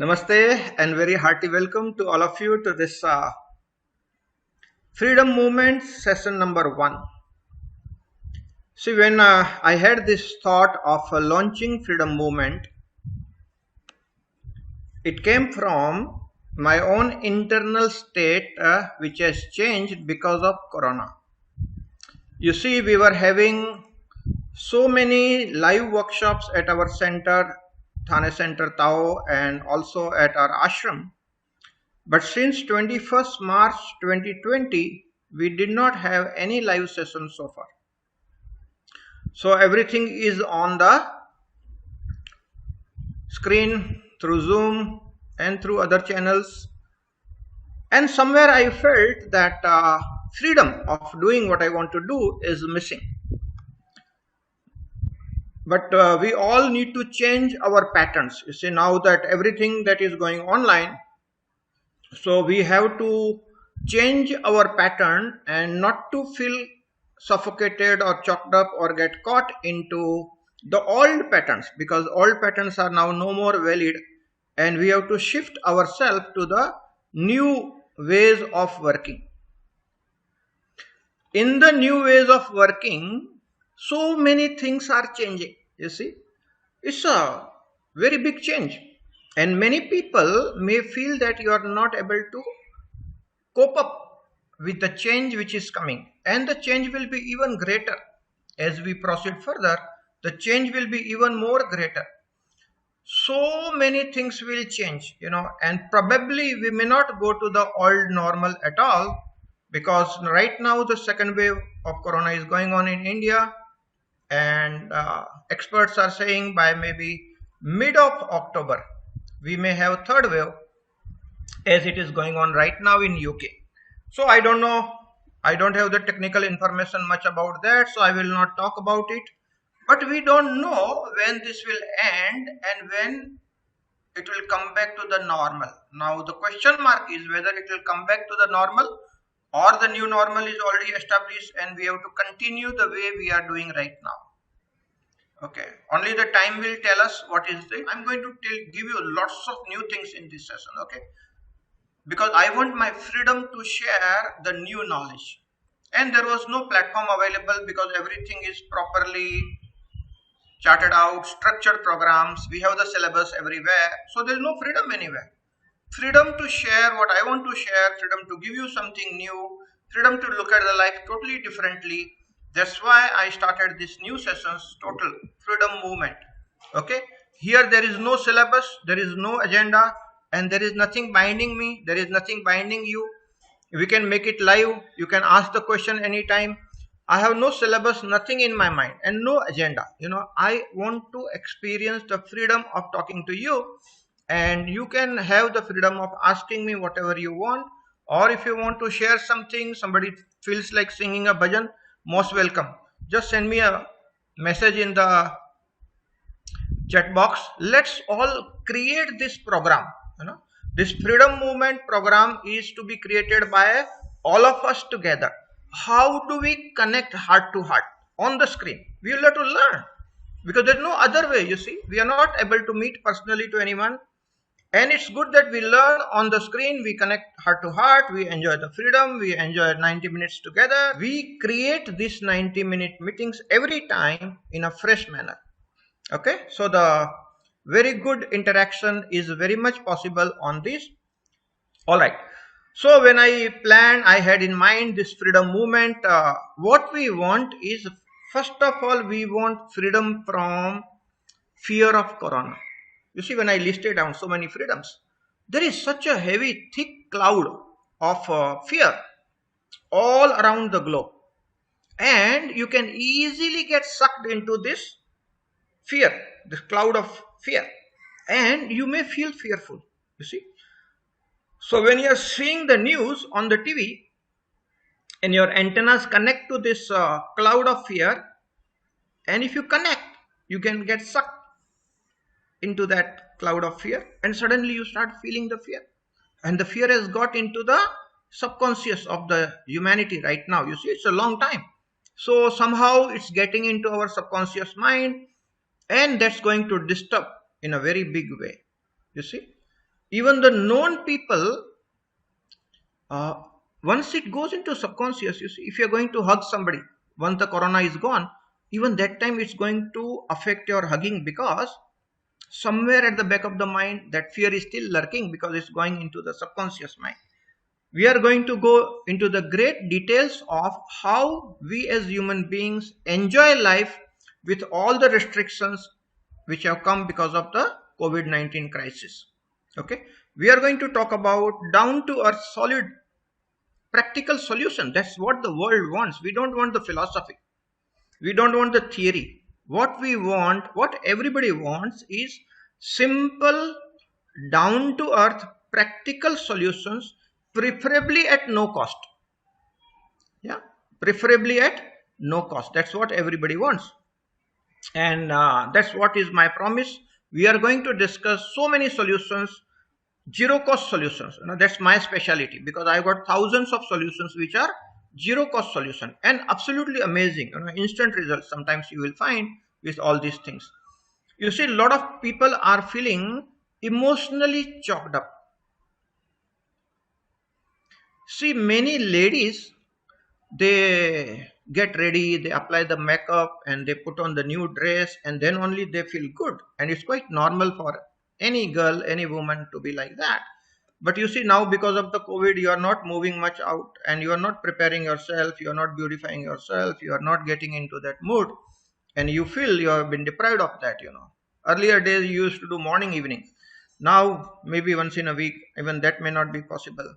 Namaste and very hearty welcome to all of you to this Freedom Movement session number 1. See, when I had this thought of launching Freedom Movement, it came from my own internal state which has changed because of Corona. You see, we were having so many live workshops at our center, Thane Center Tao, and also at our ashram. But since 21st March 2020, we did not have any live sessions so far. So everything is on the screen through Zoom and through other channels. And somewhere I felt that freedom of doing what I want to do is missing. But we all need to change our patterns. You see, now that everything that is going online, so we have to change our pattern and not to feel suffocated or choked up or get caught into the old patterns, because old patterns are now no more valid and we have to shift ourselves to the new ways of working. In the new ways of working, so many things are changing. You see, it's a very big change, and many people may feel that you are not able to cope up with the change which is coming, and the change will be even greater as we proceed further. The change will be even more greater. So many things will change, and probably we may not go to the old normal at all, because right now the second wave of corona is going on in India, and experts are saying by maybe mid of October we may have third wave, as it is going on right now in UK. So I don't know, I don't have the technical information much about that, so I will not talk about it. But we don't know when this will end and when it will come back to the normal. Now the question mark is whether it will come back to the normal or the new normal is already established and we have to continue the way we are doing right now. Okay, only the time will tell us what is the. I'm going to give you lots of new things in this session, okay? Because I want my freedom to share the new knowledge. And there was no platform available because everything is properly charted out, structured programs. We have the syllabus everywhere. So there is no freedom anywhere. Freedom to share what I want to share, freedom to give you something new, freedom to look at the life totally differently. That's why I started this new sessions, Total Freedom Movement. Okay, here there is no syllabus, there is no agenda, and there is nothing binding me, there is nothing binding you. We can make it live, you can ask the question anytime. I have no syllabus, nothing in my mind, and no agenda. I want to experience the freedom of talking to you, and you can have the freedom of asking me whatever you want. Or if you want to share something, somebody feels like singing a bhajan, most welcome. Just send me a message in the chat box. Let's all create this program. This freedom movement program is to be created by all of us together. How do we connect heart to heart on the screen? We will have to learn, because there's no other way. You see, we are not able to meet personally to anyone. And it's good that we learn on the screen, we connect heart to heart, we enjoy the freedom, we enjoy 90 minutes together. We create these 90-minute meetings every time in a fresh manner. Okay, so the very good interaction is very much possible on this. All right. So when I planned, I had in mind this freedom movement. What we want is, first of all, we want freedom from fear of corona. You see, when I listed down so many freedoms, there is such a heavy, thick cloud of fear all around the globe. And you can easily get sucked into this fear, this cloud of fear. And you may feel fearful, you see. So when you are seeing the news on the TV and your antennas connect to this cloud of fear, and if you connect, you can get sucked into that cloud of fear, and suddenly you start feeling the fear, and the fear has got into the subconscious of the humanity right now. You see, it's a long time, so somehow it's getting into our subconscious mind, and that's going to disturb in a very big way. You see, Even the known people, uh, once it goes into subconscious, you see, if you're going to hug somebody, once the corona is gone, even that time it's going to affect your hugging, because somewhere at the back of the mind that fear is still lurking, because it's going into the subconscious mind. We are going to go into the great details of how we as human beings enjoy life with all the restrictions which have come because of the COVID-19 crisis. Okay, we are going to talk about down to earth, solid, practical solution. That's what the world wants. We don't want the philosophy, we don't want the theory. What we want, what everybody wants, is simple, down to earth, practical solutions, preferably at no cost. Yeah, preferably at no cost. That's what everybody wants. And that's what is my promise. We are going to discuss so many solutions, zero cost solutions. That's my specialty, because I got thousands of solutions which are zero cost solution and absolutely amazing, instant results sometimes you will find with all these things. You see, a lot of people are feeling emotionally choked up. See, many ladies, they get ready, they apply the makeup and they put on the new dress, and then only they feel good. And it's quite normal for any girl, any woman to be like that. But you see, now because of the COVID, you are not moving much out, and you are not preparing yourself, you are not beautifying yourself, you are not getting into that mood, and you feel you have been deprived of that. Earlier days you used to do morning, evening. Now maybe once in a week, even that may not be possible.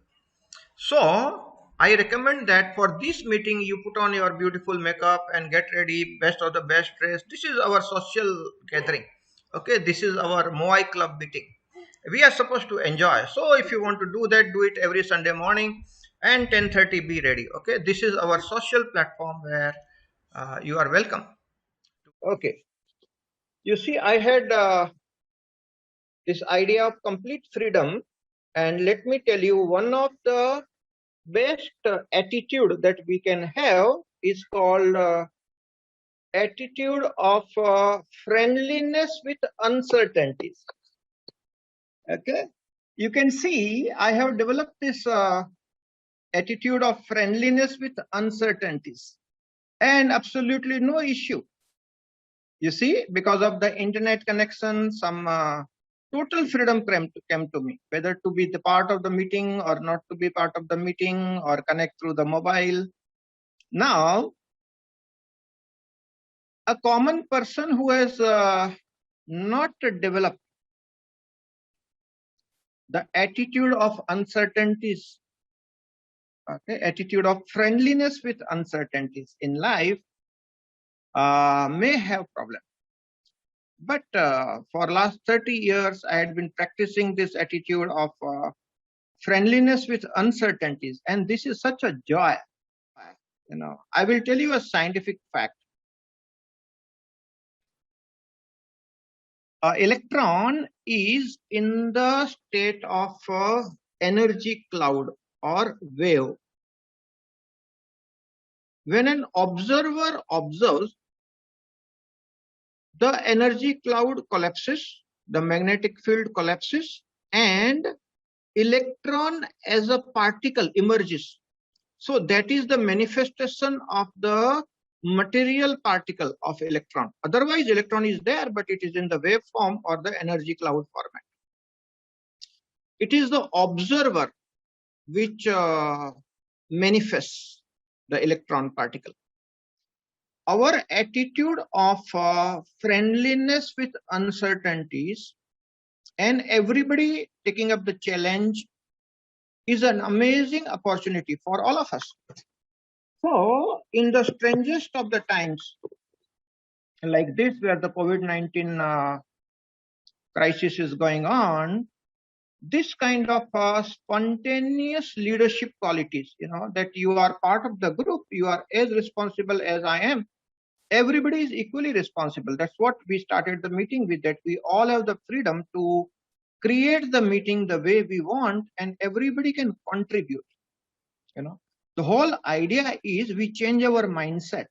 So I recommend that for this meeting, you put on your beautiful makeup and get ready, best of the best dress. This is our social gathering. Okay, this is our Moai Club meeting. We are supposed to enjoy. So if you want to do that, do it every Sunday morning, and 10:30 be ready. Okay, this is our social platform where you are welcome. Okay, you see, I had this idea of complete freedom, and let me tell you, one of the best attitude that we can have is called attitude of friendliness with uncertainties. Okay, you can see I have developed this attitude of friendliness with uncertainties, and absolutely no issue. You see, because of the internet connection, some total freedom came to me, whether to be the part of the meeting or not to be part of the meeting, or connect through the mobile. Now, a common person who has not developed the attitude of uncertainties, okay, attitude of friendliness with uncertainties in life, may have problem. But for last 30 years, I had been practicing this attitude of friendliness with uncertainties, and this is such a joy. I will tell you a scientific fact. Electron is in the state of energy cloud or wave. When an observer observes, the energy cloud collapses, the magnetic field collapses, and electron as a particle emerges. So that is the manifestation of the material particle of electron. Otherwise, electron is there, but it is in the wave form or the energy cloud format. It is the observer which manifests the electron particle. Our attitude of friendliness with uncertainties and everybody taking up the challenge is an amazing opportunity for all of us. So, in the strangest of the times, like this, where the COVID-19 crisis is going on, this kind of spontaneous leadership qualities, that you are part of the group, you are as responsible as I am. Everybody is equally responsible. That's what we started the meeting with, that we all have the freedom to create the meeting the way we want, and everybody can contribute. The whole idea is we change our mindset.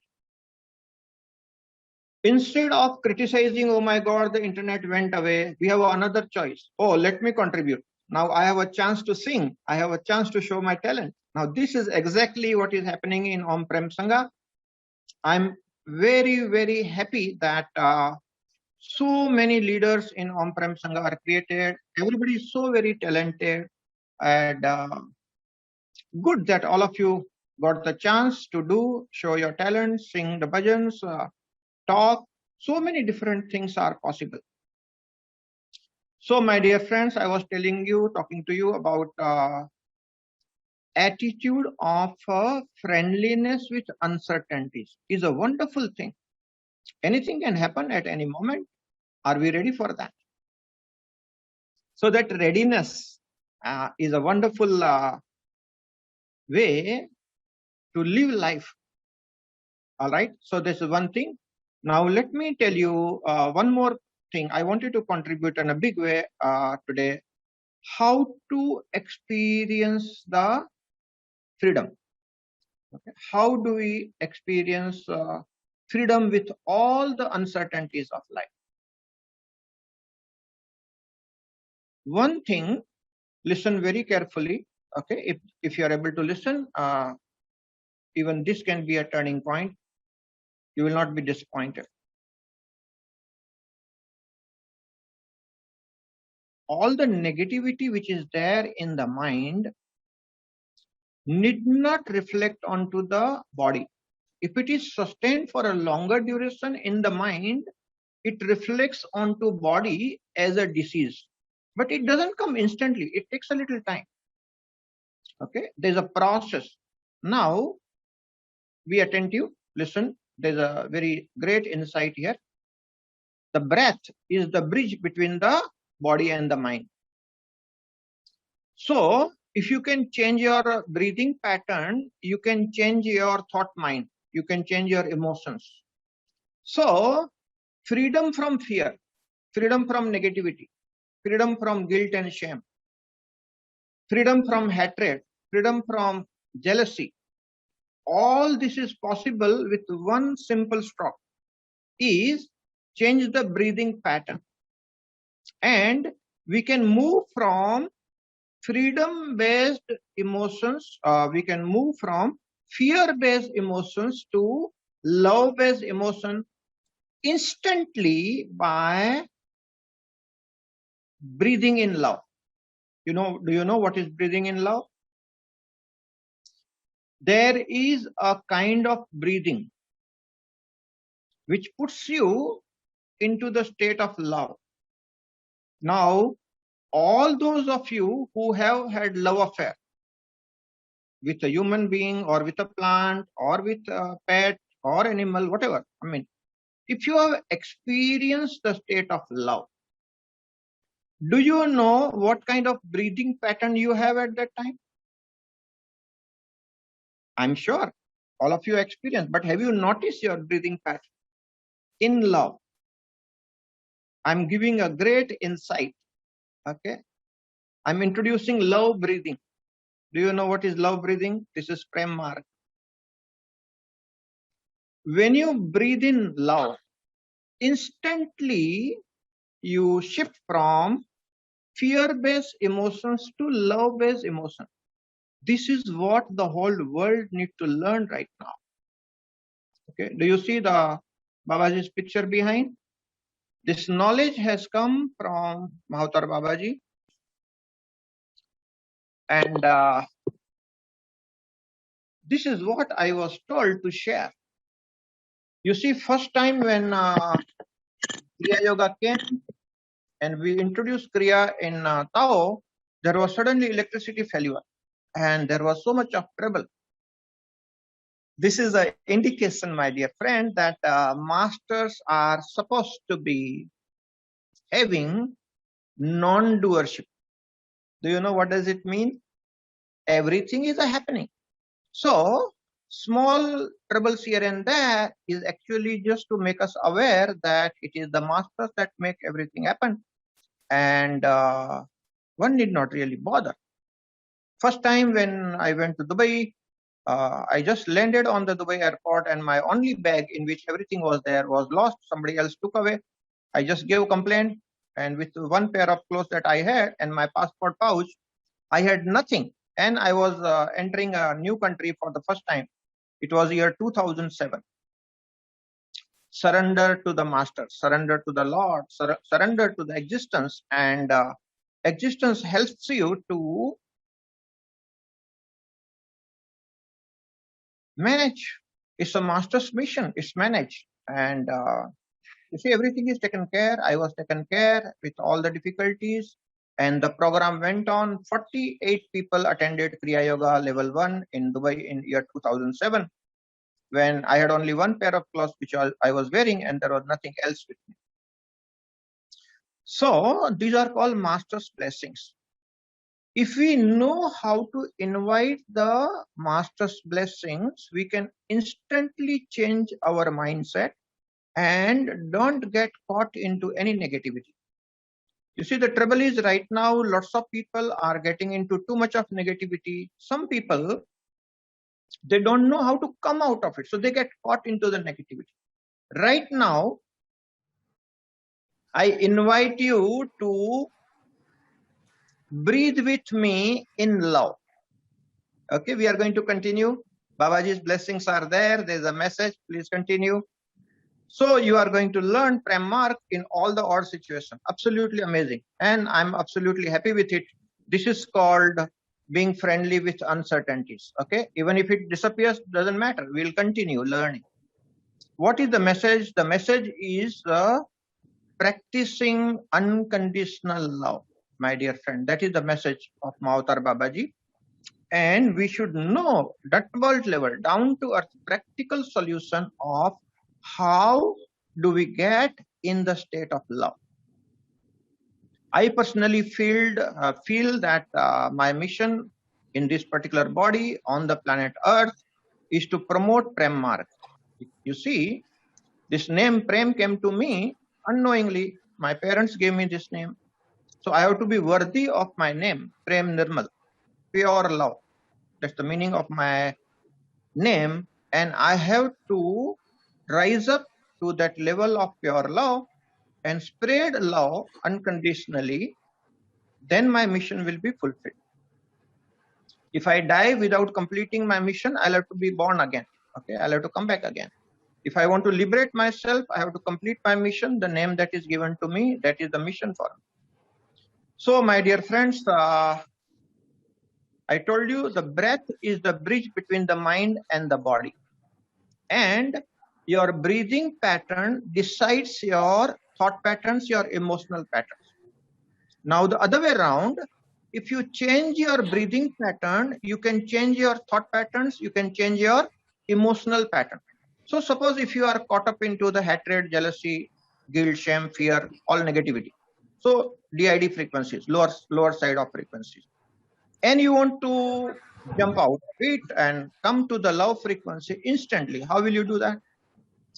Instead of criticizing, oh my God, the internet went away, we have another choice. Oh, let me contribute. Now I have a chance to sing. I have a chance to show my talent. Now this is exactly what is happening in Om Prem Sangha. I'm very, very happy that so many leaders in Om Prem Sangha are created. Everybody is so very talented, and good that all of you got the chance to show your talent, sing the bhajans, talk. So many different things are possible. So my dear friends, I was talking to you about attitude of friendliness with uncertainties is a wonderful thing. Anything can happen at any moment. Are we ready for that? So that readiness is a wonderful way to live life. All right. So this is one thing. Now let me tell you one more thing. I wanted to contribute in a big way today. How to experience the freedom. Okay. How do we experience freedom with all the uncertainties of life? One thing, listen very carefully. Okay, if you are able to listen, even this can be a turning point. You will not be disappointed. All the negativity which is there in the mind need not reflect onto the body. If it is sustained for a longer duration in the mind, it reflects onto body as a disease. But it doesn't come instantly. It takes a little time. Okay, there's a process. Now, be attentive, listen. There's a very great insight here. The breath is the bridge between the body and the mind. So, if you can change your breathing pattern, you can change your thought mind. You can change your emotions. So, freedom from fear, freedom from negativity, freedom from guilt and shame, freedom from hatred, freedom from jealousy. All this is possible with one simple stroke, is change the breathing pattern. And we can move from freedom-based emotions, we can move from fear-based emotions to love-based emotion instantly by breathing in love. Do you know what is breathing in love? There is a kind of breathing which puts you into the state of love. Now, all those of you who have had love affair with a human being or with a plant or with a pet or animal, whatever, I mean, if you have experienced the state of love, do you know what kind of breathing pattern you have at that time? I'm sure all of you experience, but have you noticed your breathing pattern in love? I'm giving a great insight. Okay. I'm introducing love breathing. Do you know what is love breathing? This is Prem Marg. When you breathe in love, instantly you shift from fear-based emotions to love-based emotions. This is what the whole world needs to learn right now. Okay, do you see the Babaji's picture behind? This knowledge has come from Mahavatar Babaji, and this is what I was told to share. You see, first time when Kriya Yoga came and we introduced Kriya in Tao, there was suddenly electricity failure and there was so much of trouble. This is an indication, my dear friend, that masters are supposed to be having non-doership. Do you know what does it mean? Everything is a happening. So small troubles here and there is actually just to make us aware that it is the masters that make everything happen. And one need not really bother. First time when I went to Dubai, I just landed on the Dubai airport and my only bag in which everything was there was lost. Somebody else took away. I just gave a complaint. and with one pair of clothes that I had and my passport pouch, I had nothing. And I was entering a new country for the first time. It was year 2007. Surrender to the master, surrender to the Lord, surrender to the existence, and existence helps you to manage. It's a master's mission. It's managed, and you see, everything is taken care. I was taken care with all the difficulties, and the program went on. 48 people attended Kriya Yoga Level 1 in Dubai in year 2007, when I had only one pair of clothes which I was wearing, and there was nothing else with me. So these are called master's blessings. If we know how to invite the master's blessings, we can instantly change our mindset and don't get caught into any negativity. You see, the trouble is right now, lots of people are getting into too much of negativity. Some people, they don't know how to come out of it. So they get caught into the negativity. Right now, I invite you to breathe with me in love. Okay, we are going to continue. Babaji's blessings are there. There's a message. Please continue. So you are going to learn Prem Mark in all the odd situations. Absolutely amazing. And I'm absolutely happy with it. This is called being friendly with uncertainties. Okay, even if it disappears, doesn't matter. We'll continue learning. What is the message? The message is practicing unconditional love, my dear friend. That is the message of Mavatar Babaji. And we should know that world level, down to earth, practical solution of how do we get in the state of love. I personally feel that my mission in this particular body on the planet Earth is to promote Prem Mark. You see, this name Prem came to me unknowingly. My parents gave me this name. So I have to be worthy of my name, Prem Nirmal, pure love. That's the meaning of my name. And I have to rise up to that level of pure love and spread love unconditionally. Then my mission will be fulfilled. If I die without completing my mission, I'll have to be born again. Okay, I'll have to come back again. If I want to liberate myself, I have to complete my mission. The name that is given to me, that is the mission for me. So, my dear friends, I told you the breath is the bridge between the mind and the body. And your breathing pattern decides your thought patterns, your emotional patterns. Now, the other way around, if you change your breathing pattern, you can change your thought patterns, you can change your emotional pattern. So suppose if you are caught up into the hatred, jealousy, guilt, shame, fear, all negativity. So DID frequencies, lower side of frequencies. And you want to jump out of it and come to the love frequency instantly. How will you do that?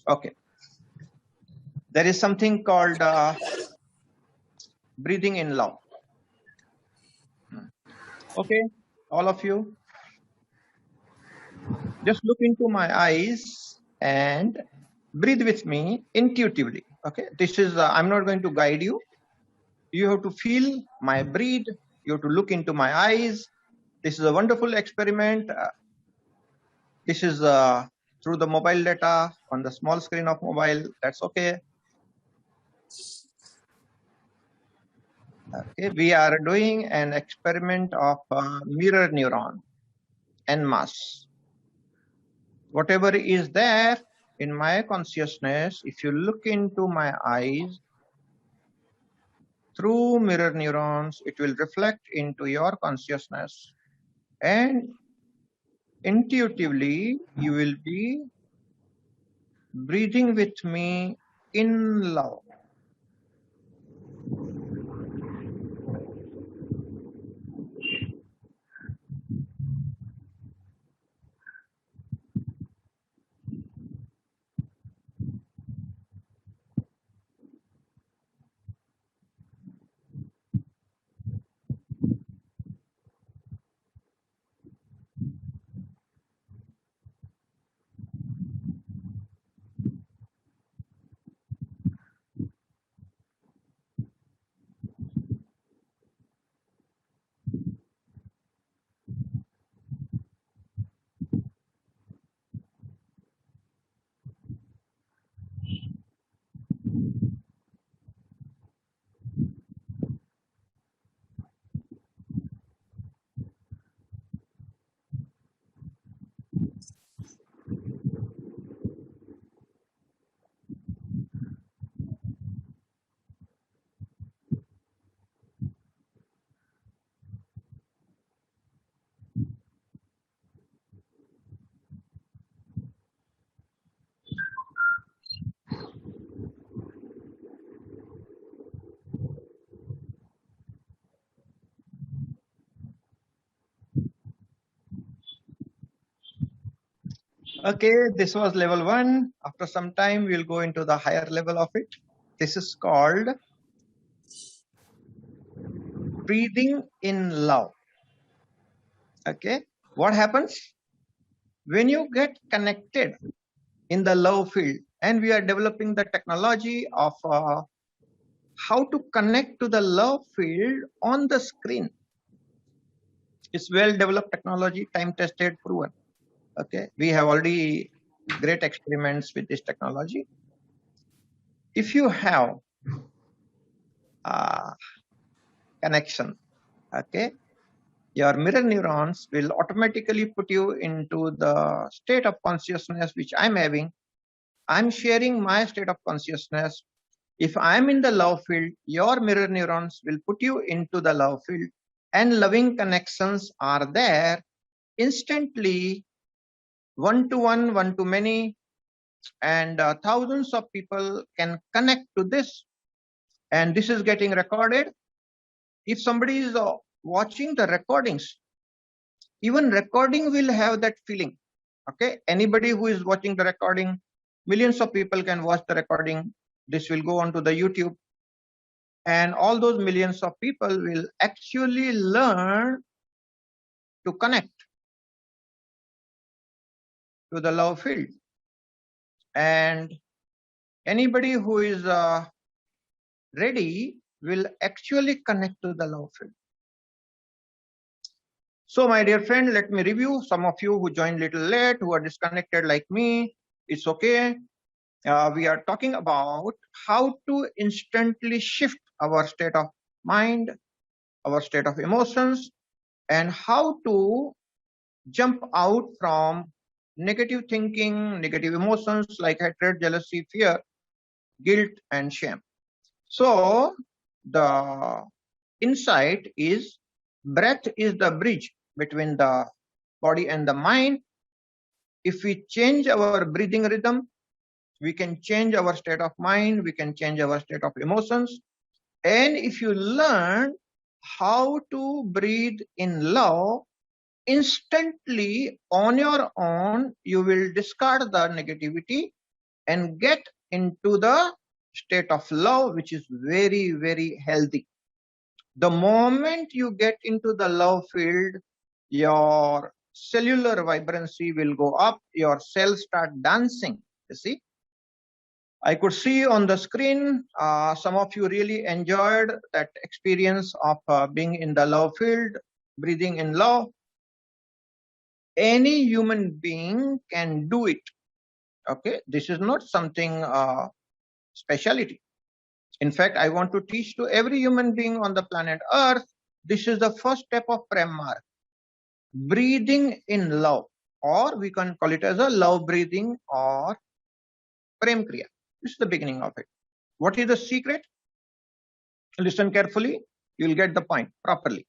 Okay. There is something called breathing in love. Okay, all of you, just look into my eyes and breathe with me intuitively. Okay, this is, I'm not going to guide you. You have to feel my breathe. You have to look into my eyes. This is a wonderful experiment. This is through the mobile data on the small screen of mobile. That's okay. Okay, we are doing an experiment of mirror neuron en masse. Whatever is there in my consciousness, if you look into my eyes, through mirror neurons, it will reflect into your consciousness, and intuitively you will be breathing with me in love. Okay, this was level 1. After some time, we'll go into the higher level of it. This is called breathing in love. Okay, what happens when you get connected in the love field? And we are developing the technology of how to connect to the love field on the screen. It's well developed technology, time tested, proven. Okay, we have already great experiments with this technology. If you have connection, okay, your mirror neurons will automatically put you into the state of consciousness which I'm having. I'm sharing my state of consciousness. If I'm in the love field, your mirror neurons will put you into the love field, and loving connections are there instantly, one to one, one to many, and thousands of people can connect to this. And this is getting recorded. If somebody is watching the recordings, even recording will have that feeling. Okay, anybody who is watching the recording, millions of people can watch the recording. This will go onto the YouTube, and all those millions of people will actually learn to connect to the love field. And anybody who is ready will actually connect to the love field. So my dear friend, let me review. Some of you who joined little late, who are disconnected like me, it's okay. We are talking about how to instantly shift our state of mind, our state of emotions, and how to jump out from negative thinking, negative emotions like hatred, jealousy, fear, guilt, and shame. So the insight is breath is the bridge between the body and the mind. If we change our breathing rhythm, we can change our state of mind, we can change our state of emotions. And if you learn how to breathe in love, instantly on your own, you will discard the negativity and get into the state of love, which is very, very healthy. The moment you get into the love field, your cellular vibrancy will go up, your cells start dancing. You see, I could see on the screen, some of you really enjoyed that experience of being in the love field, breathing in love. Any human being can do it. Okay, this is not something speciality. In fact, I want to teach to every human being on the planet Earth, this is the first step of Prem Marg. Breathing in love, or we can call it as a love breathing or Prem Kriya. This is the beginning of it. What is the secret? Listen carefully, you will get the point properly.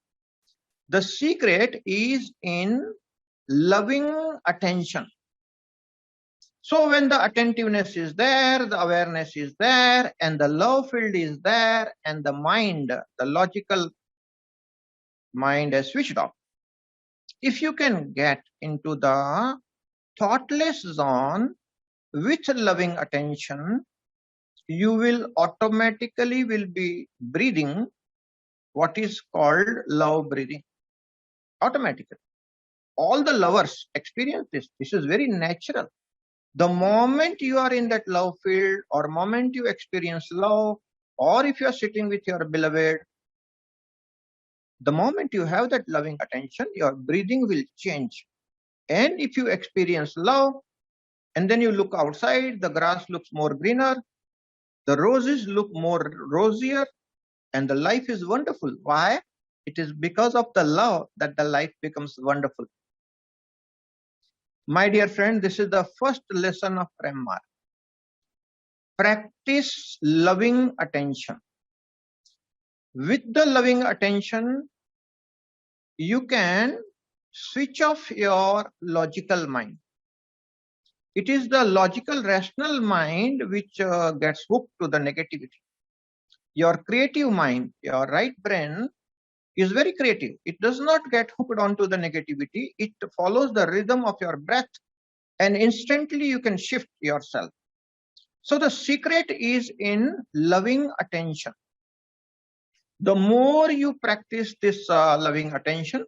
The secret is in loving attention. So when the attentiveness is there, the awareness is there, and the love field is there, and the mind, the logical mind is switched off. If you can get into the thoughtless zone with loving attention, you will automatically will be breathing what is called love breathing. Automatically. All the lovers experience this. This is very natural. The moment you are in that love field, or moment you experience love, or if you are sitting with your beloved, the moment you have that loving attention, your breathing will change. And if you experience love, and then you look outside, the grass looks more greener, the roses look more rosier, and the life is wonderful. Why? It is because of the love that the life becomes wonderful. My dear friend, this is the first lesson of Prem Marg. Practice loving attention. With the loving attention, you can switch off your logical mind. It is the logical, rational mind which gets hooked to the negativity. Your creative mind, your right brain, is very creative. It does not get hooked onto the negativity. It follows the rhythm of your breath. and instantly you can shift yourself. So the secret is in loving attention. The more you practice this loving attention,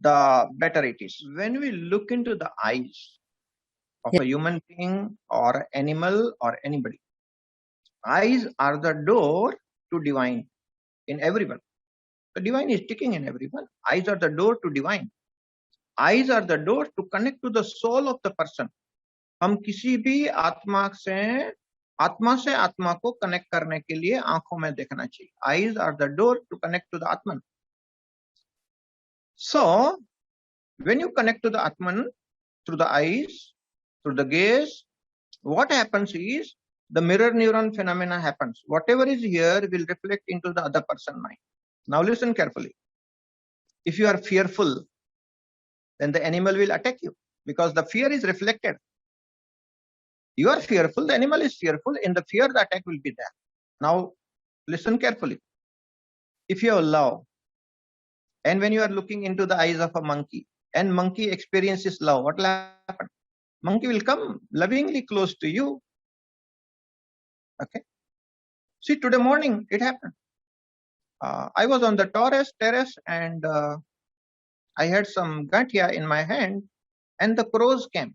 the better it is. When we look into the eyes of a human being or animal or anybody, eyes are the door to divine in everyone. The divine is ticking in everyone. Eyes are the door to divine. Eyes are the door to connect to the soul of the person. हम किसी भी आत्मा से आत्मा को connect करने के लिए आंखों में देखना चाहिए. Eyes are the door to connect to the Atman. So when you connect to the Atman through the eyes, through the gaze, what happens is the mirror neuron phenomena happens. Whatever is here will reflect into the other person mind. Now listen carefully. If you are fearful, then the animal will attack you because the fear is reflected. You are fearful, the animal is fearful. In the fear, the attack will be there. Now listen carefully. If you have love, and when you are looking into the eyes of a monkey, and monkey experiences love, what will happen? Monkey will come lovingly close to you. Okay. See, today morning it happened. I was on the terrace and I had some gatia in my hand and the crows came.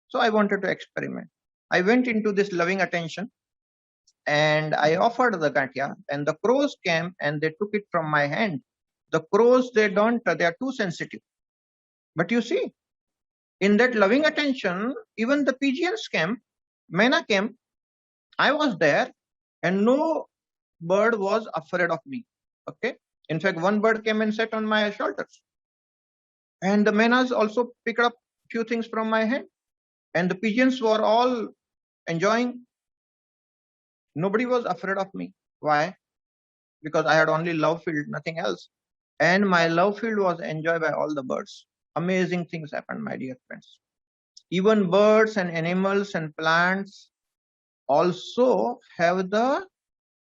So I wanted to experiment. I went into this loving attention and I offered the gatia and the crows came and they took it from my hand. The crows, they are too sensitive. But you see, in that loving attention, even the pigeons came, Mena came, I was there and no bird was afraid of me. Okay. In fact, one bird came and sat on my shoulders. And the menas also picked up few things from my hand. And the pigeons were all enjoying. Nobody was afraid of me. Why? Because I had only love field, nothing else. And my love field was enjoyed by all the birds. Amazing things happened, my dear friends. Even birds and animals and plants also have the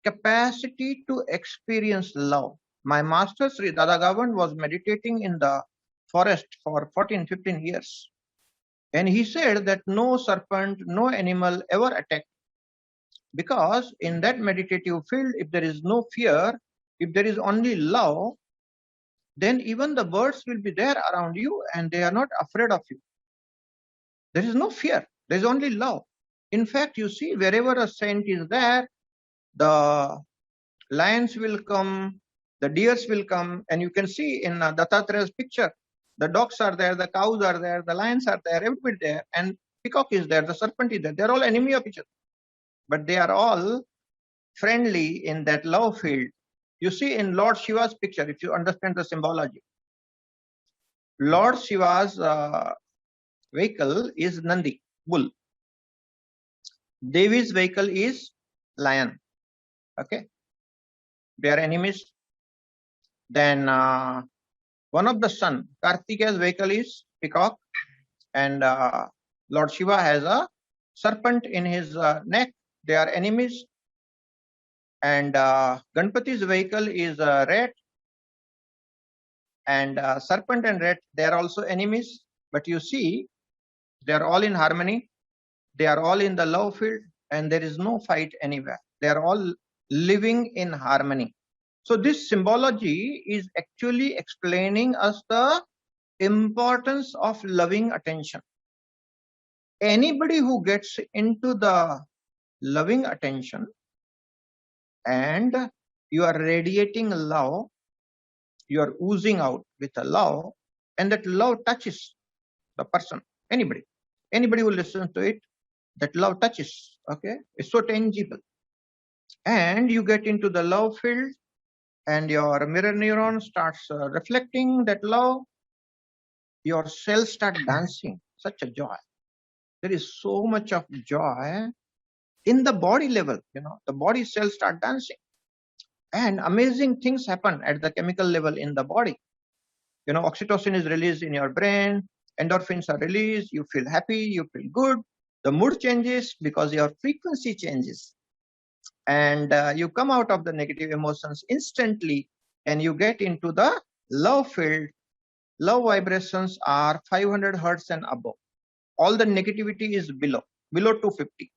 capacity to experience love. My master Sri Dadagavan was meditating in the forest for 14-15 years. And he said that no serpent, no animal ever attacked. Because in that meditative field, if there is no fear, if there is only love, then even the birds will be there around you and they are not afraid of you. There is no fear. There is only love. In fact, you see, wherever a saint is there, the lions will come, the deers will come, and you can see in Dattatraya's picture, the dogs are there, the cows are there, the lions are there, everybody there, and peacock is there, the serpent is there. They're all enemy of each other. But they are all friendly in that love field. You see in Lord Shiva's picture, if you understand the symbology, Lord Shiva's vehicle is Nandi, bull. Devi's vehicle is lion. Okay. They are enemies. Then one of the son, Kartikeya's vehicle is peacock, and Lord Shiva has a serpent in his neck. They are enemies. And Ganpati's vehicle is a rat. And serpent and rat, they are also enemies. But you see, they are all in harmony. They are all in the love field, and there is no fight anywhere. They are all living in harmony. So this symbology is actually explaining us the importance of loving attention. Anybody who gets into the loving attention and you are radiating love, you are oozing out with a love, and that love touches the person, anybody who listens to it, that love touches, okay? It's so tangible. And you get into the love field and your mirror neuron starts reflecting that love. Your cells start dancing, such a joy. There is so much of joy in the body level, the body cells start dancing. And amazing things happen at the chemical level in the body. Oxytocin is released in your brain, endorphins are released, you feel happy, you feel good. The mood changes because your frequency changes. And you come out of the negative emotions instantly and you get into the love field. Love vibrations are 500 hertz and above. all the negativity is below 250.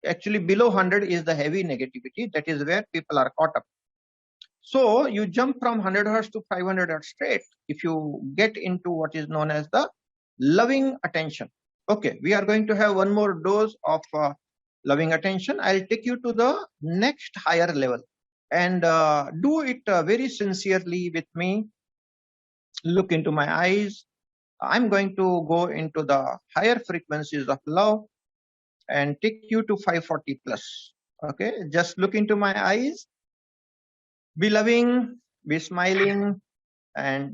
Actually, below 100 is the heavy negativity. That is where people are caught up. So you jump from 100 hertz to 500 hertz straight if you get into what is known as the loving attention. Okay, we are going to have one more dose of loving attention. I'll take you to the next higher level and do it very sincerely with me. Look into my eyes. I'm going to go into the higher frequencies of love and take you to 540 plus. Okay, just look into my eyes. Be loving, be smiling, and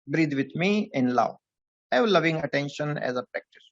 breathe with me in love. Have loving attention as a practice.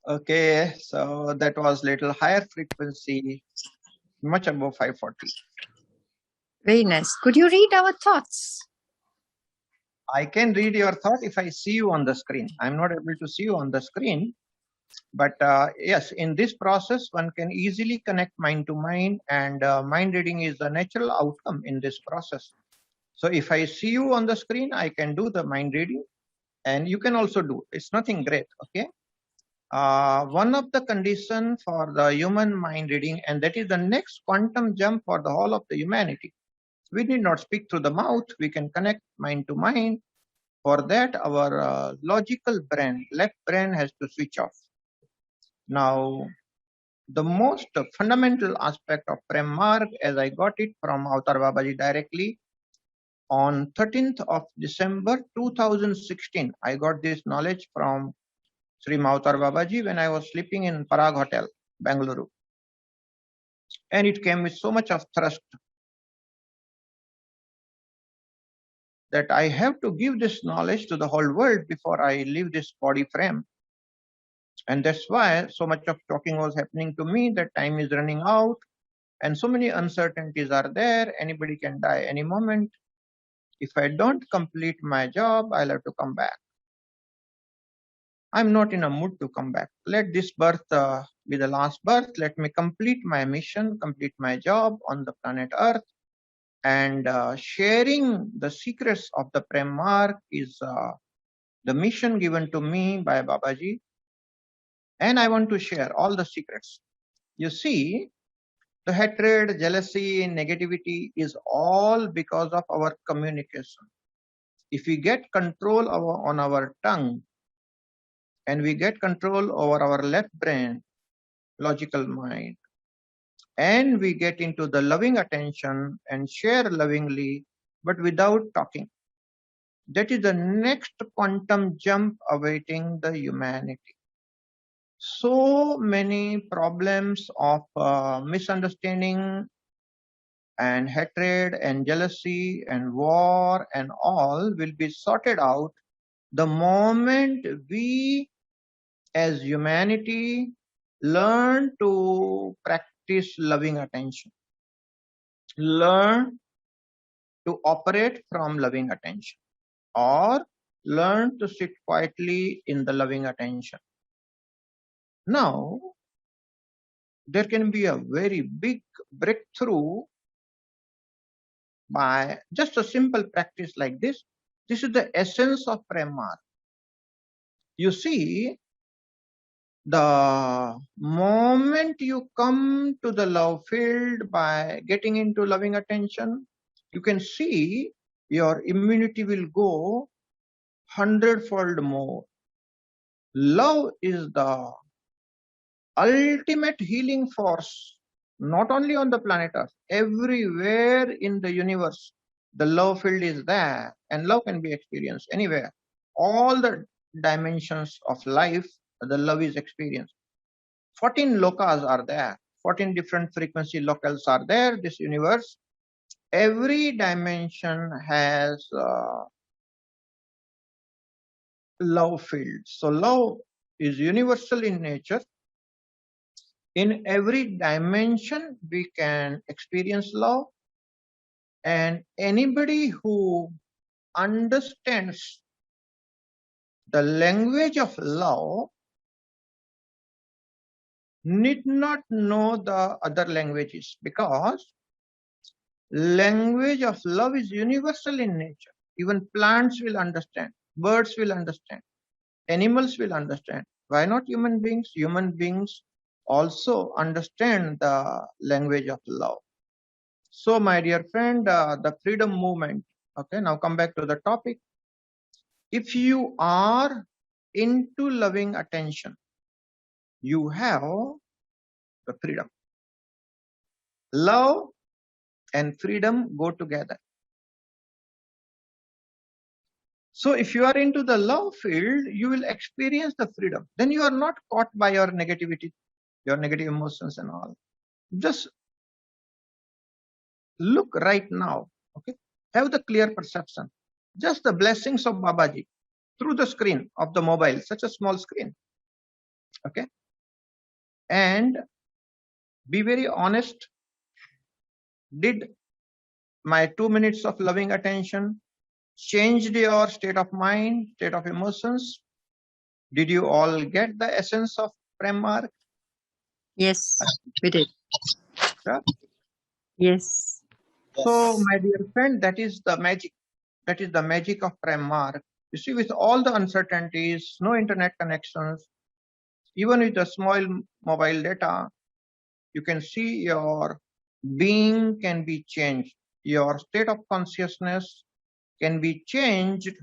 Okay, so that was little higher frequency, much above 540. Very nice. Could you read our thoughts? I can read your thought if I see you on the screen. I'm not able to see you on the screen, but yes, in this process, one can easily connect mind to mind, and mind reading is the natural outcome in this process. So if I see you on the screen, I can do the mind reading, and you can also do. It's nothing great, okay? One of the conditions for the human mind reading, and that is the next quantum jump for the whole of the humanity. We need not speak through the mouth. We can connect mind to mind. For that, our logical brain, left brain, has to switch off. Now, the most fundamental aspect of Prem Marg, as I got it from Avatar Babaji directly, on 13th of December 2016, I got this knowledge from Sri Avatar Babaji when I was sleeping in Parag Hotel, Bangalore. And it came with so much of thrust that I have to give this knowledge to the whole world before I leave this body frame. And that's why so much of talking was happening to me, that time is running out. and so many uncertainties are there. Anybody can die any moment. If I don't complete my job, I'll have to come back. I'm not in a mood to come back. Let this birth be the last birth. Let me complete my mission, complete my job on the planet Earth. And sharing the secrets of the Prem Mark is the mission given to me by Babaji. And I want to share all the secrets. You see, the hatred, jealousy, negativity is all because of our communication. If we get control on our tongue, and we get control over our left brain, logical mind, and we get into the loving attention and share lovingly, but without talking. That is the next quantum jump awaiting the humanity. So many problems of misunderstanding and hatred and jealousy and war and all will be sorted out the moment we as humanity learn to practice loving attention, learn to operate from loving attention, or learn to sit quietly in the loving attention. Now, there can be a very big breakthrough by just a simple practice like this. This is the essence of Prem Mark. You see, the moment you come to the love field by getting into loving attention, you can see your immunity will go 100-fold more. Love is the ultimate healing force, not only on the planet Earth, everywhere in the universe. The love field is there, and love can be experienced anywhere. All the dimensions of life, the love is experienced. 14 lokas are there, 14 different frequency locales are there, this universe. Every dimension has love field. So love is universal in nature. In every dimension, we can experience love. And anybody who understands the language of love need not know the other languages, because language of love is universal in nature. Even plants will understand, birds will understand, animals will understand. Why not human beings? Human beings also understand the language of love. So my dear friend, the freedom movement, okay, now come back to the topic. If you are into loving attention, you have the freedom. Love and freedom go together. So if you are into the love field, you will experience the freedom. Then you are not caught by your negativity, your negative emotions and all. Just look right now, okay? Have the clear perception. Just the blessings of Babaji through the screen of the mobile, such a small screen, okay? And be very honest. Did my 2 minutes of loving attention changed your state of mind, state of emotions? Did you all get the essence of Prem Mark? Yes, we did. Yeah. Yes. So, my dear friend, that is the magic. That is the magic of Prem Mark. You see, with all the uncertainties, no internet connections, even with a small mobile data, you can see your being can be changed. Your state of consciousness can be changed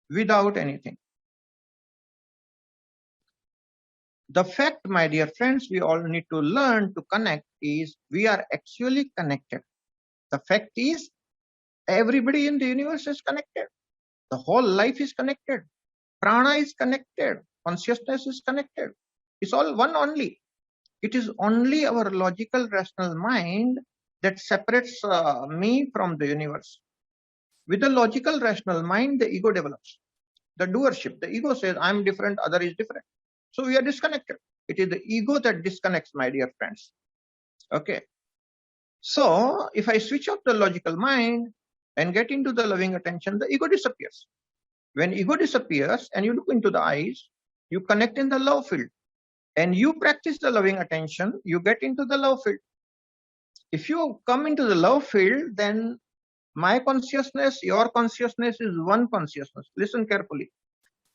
without anything. The fact, my dear friends, we all need to learn to connect is we are actually connected. The fact is, everybody in the universe is connected. The whole life is connected. Prana is connected. Consciousness is connected. It's all one only. It is only our logical, rational mind that separates me from the universe. With the logical, rational mind, the ego develops. The doership, the ego says, I'm different, other is different. So we are disconnected. It is the ego that disconnects, my dear friends. Okay. So if I switch off the logical mind and get into the loving attention, the ego disappears. When ego disappears and you look into the eyes, you connect in the love field and you practice the loving attention, you get into the love field. If you come into the love field, then my consciousness, your consciousness is one consciousness. Listen carefully.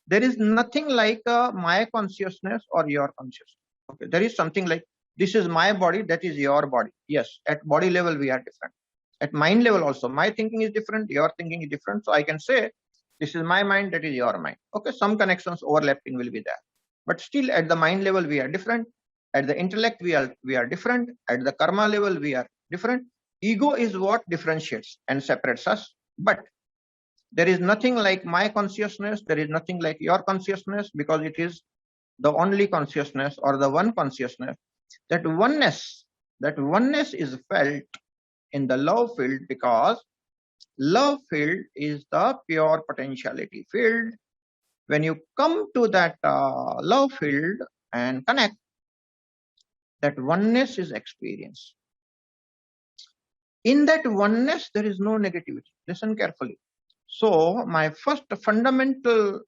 There is nothing like my consciousness or your consciousness. Okay, there is something like this is my body, that is your body. Yes, at body level we are different. At mind level also, my thinking is different, your thinking is different. So I can say this is my mind, that is your mind. Okay, some connections overlapping will be there, but still at the mind level we are different. At the intellect we are different. At the karma level we are different. Ego is what differentiates and separates us. But there is nothing like my consciousness, there is nothing like your consciousness, because it is the only consciousness or the one consciousness. That oneness is felt in the love field, because love field is the pure potentiality field. When you come to that love field and connect, that oneness is experienced. In that oneness, there is no negativity. Listen carefully. So my first fundamental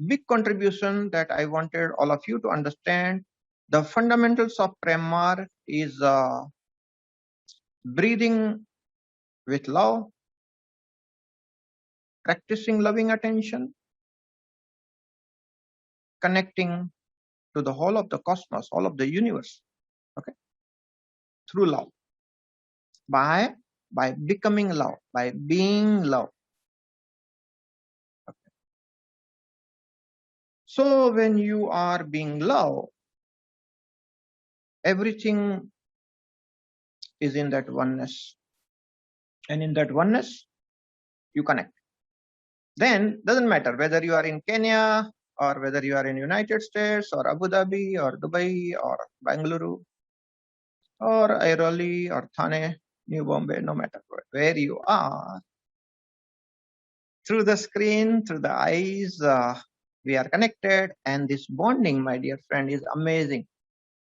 big contribution that I wanted all of you to understand, the fundamentals of Prem is breathing with love, practicing loving attention, connecting to the whole of the cosmos, all of the universe, okay, through love, by becoming love, by being love. Okay. So when you are being love, everything is in that oneness, and in that oneness you connect. Then doesn't matter whether you are in Kenya or whether you are in United States or Abu Dhabi or Dubai or Bangalore or Airoli or Thane, New Bombay, no matter where you are, through the screen, through the eyes, we are connected, and this bonding, my dear friend, is amazing.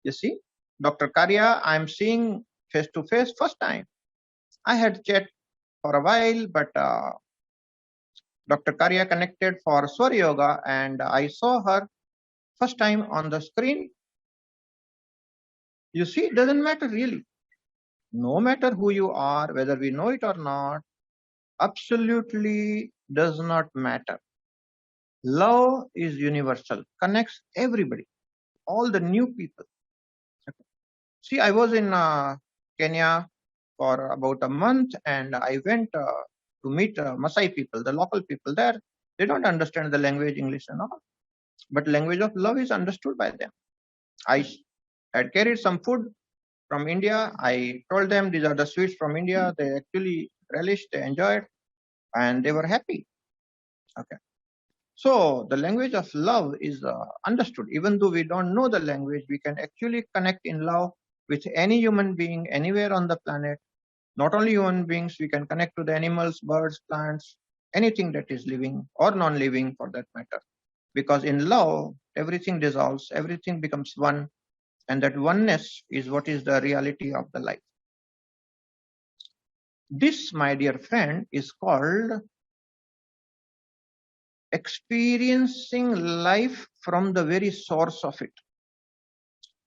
You see, Dr. Karya, I'm seeing face to face first time. I had chat for a while, but Dr. Karya connected for Swar Yoga, and I saw her first time on the screen. You see, it doesn't matter really. No matter who you are, whether we know it or not, absolutely does not matter. Love is universal, connects everybody, all the new people. Okay. See, I was in Kenya for about a month, and I went to meet Masai people, the local people there. They don't understand the language English and all, but language of love is understood by them. I had carried some food from India. I told them these are the sweets from India. They actually relished, they enjoyed, and they were happy. Okay. So the language of love is understood. Even though we don't know the language, we can actually connect in love with any human being anywhere on the planet. Not only human beings, we can connect to the animals, birds, plants, anything that is living or non-living for that matter. Because in love, everything dissolves, everything becomes one, and that oneness is what is the reality of the life. This, my dear friend, is called experiencing life from the very source of it.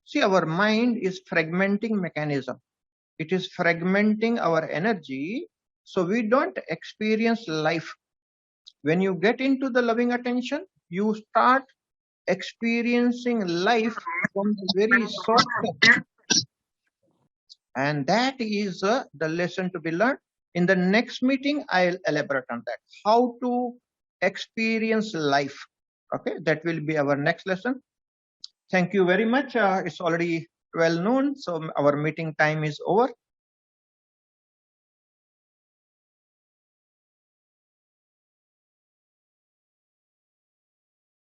See, our mind is fragmenting mechanism. It is fragmenting our energy, so we don't experience life. When you get into the loving attention, you start experiencing life from the very source of it. And that is the lesson to be learned. In the next meeting, I'll elaborate on that. How to experience life. Okay, that will be our next lesson. Thank you very much. It's already 12 noon, so our meeting time is over.